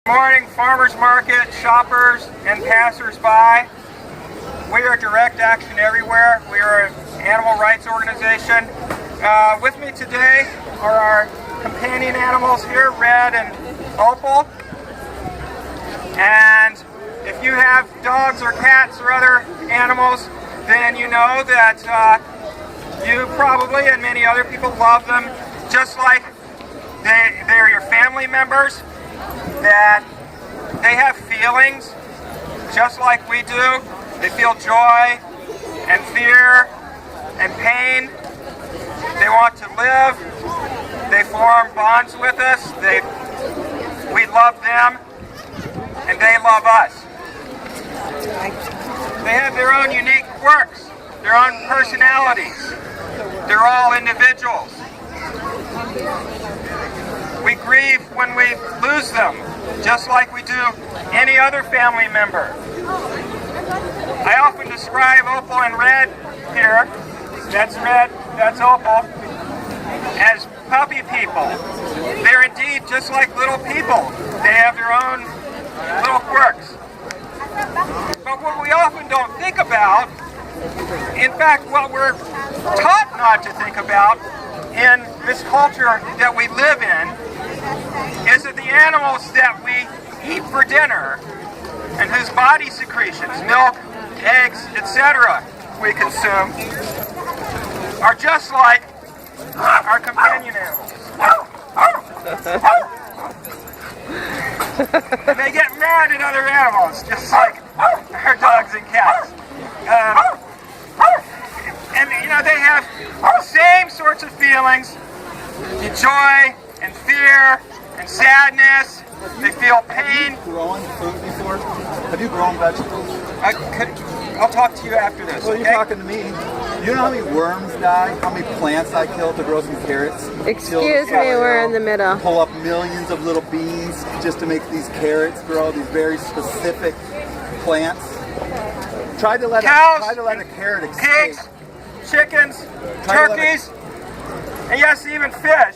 Good morning, farmers market, shoppers, and passers-by. We are Direct Action Everywhere. We are an animal rights organization. With me today are our companion animals here, Red and Opal. And if you have dogs or cats or other animals, then you know that you probably and many other people love them just like they're your family members, that they have feelings just like we do. They feel joy and fear and pain. They want to live. They form bonds with us. We love them and they love us. They have their own unique quirks, their own personalities. They're all individuals. We grieve when we lose them, just like we do any other family member. I often describe Opal and Red here, that's Red, that's Opal, as puppy people. They're indeed just like little people. They have their own little quirks. But what we often don't think about, in fact, what we're taught not to think about in this culture that we live in, is that the animals that we eat for dinner and whose body secretions, milk, eggs, etc., we consume, are just like our companion animals. And they get mad at other animals, just like our dogs and cats. And you know, they have the same sorts of feelings, joy and fear and sadness. They feel pain. Have you grown food before? Have you grown vegetables? I'll talk to you after this. Well, you're talking to me. You know how many worms die? How many plants I kill to grow some carrots? Excuse me, we're in the middle. Pull up millions of little beans just to make these carrots grow, these very specific plants. Try to let a carrot escape. Pigs, chickens, turkeys, and yes, even fish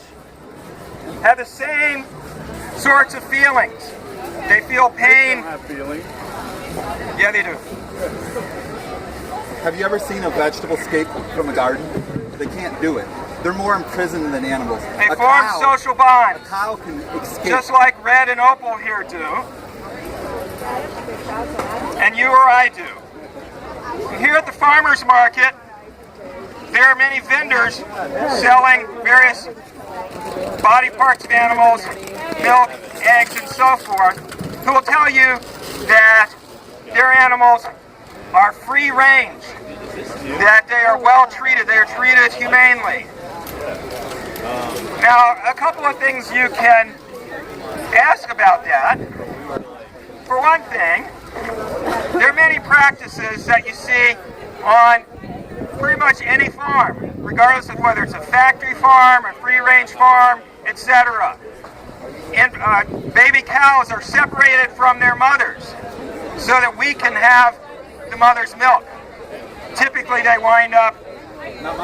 have the same sorts of feelings. They feel pain. They don't have feelings. Yeah, they do. Have you ever seen a vegetable escape from a garden? They can't do it. They're more imprisoned than animals. They form social bonds. A cow can escape. Just like Red and Opal here do. And you or I do. And here at the farmers market, there are many vendors selling various body parts of animals, milk, eggs, and so forth, who will tell you that their animals are free range, that they are well treated, they are treated humanely. Now, a couple of things you can ask about that. For one thing, there are many practices that you see on pretty much any farm, regardless of whether it's a factory farm, a free-range farm, etc. And baby cows are separated from their mothers so that we can have the mother's milk. Typically, they wind up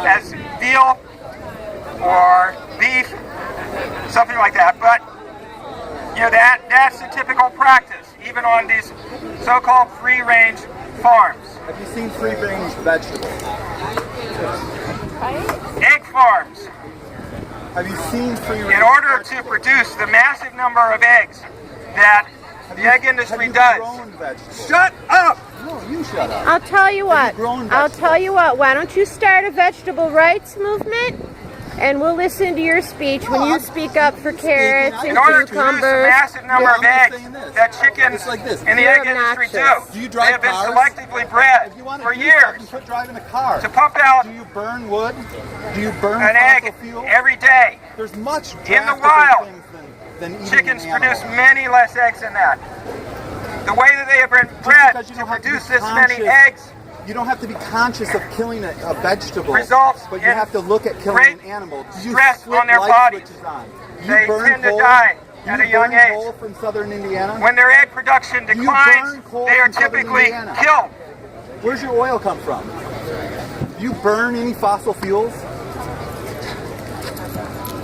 as veal or beef, something like that. But you know, that's the typical practice, even on these so-called free-range farms. Have you seen free-range vegetables? Egg farms. Have you seen free-range? In order to produce the massive number of eggs that the egg industry does. Shut up! No, you shut up. I'll tell you what. Why don't you start a vegetable rights movement? And we'll listen to your speech when you speak up for carrots and In order to produce the cucumbers. massive number of eggs that chickens in the egg industry do, they have been selectively bred for years Quit driving a car. to pump out Do you burn wood? Do you burn an fossil egg fuel? every day. There's much In the drastically wild, things than eating Chickens an animal. produce many less eggs than that. The way that they have been bred because you to don't have to produce be this many conscious. eggs You don't have to be conscious of killing a vegetable, results but you in have to look at killing great an animal. You stress flip on their light bodies. switches on. You They burn tend to coal. die at a young burn age. coal from southern Indiana? When their egg production you declines, burn coal they are from southern typically Indiana? killed. Where's your oil come from? Do you burn any fossil fuels?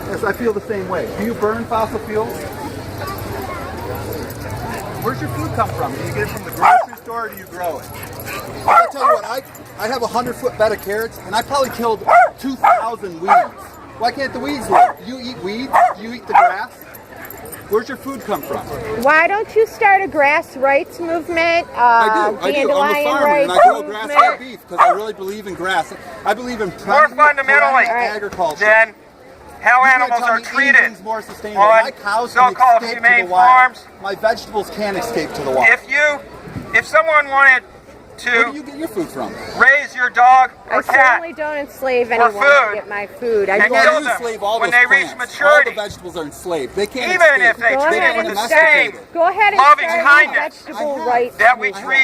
Yes, I feel the same way. Do you burn fossil fuels? Where's your food come from? Do you get it from the grocery store or do you grow it? I'll tell you what, I have a 100-foot bed of carrots and I probably killed 2,000 weeds. Why can't the weeds live? Do you eat weeds? Do you eat the grass? Where's your food come from? Why don't you start a grass rights movement? I do. I'm a Dandelion farmer rights and I grow movement? grass-fed beef because I really believe in grass. I believe in More fundamentally agriculture. than how You can't animals tell are me treated anything's more sustainable. on My cows can so-called escape to humane the wild. farms. My vegetables can't escape to the wild. If someone wanted Where do to you get your food from? raise your dog I or cat certainly don't enslave anyone food, to get my food. I and just kill You them enslave all when those they reach plants. maturity. All the vegetables are enslaved. They can't even escape. if they Go treat ahead it with and the start- same go ahead and loving start a kindness vegetable I have. rights that we movement. treat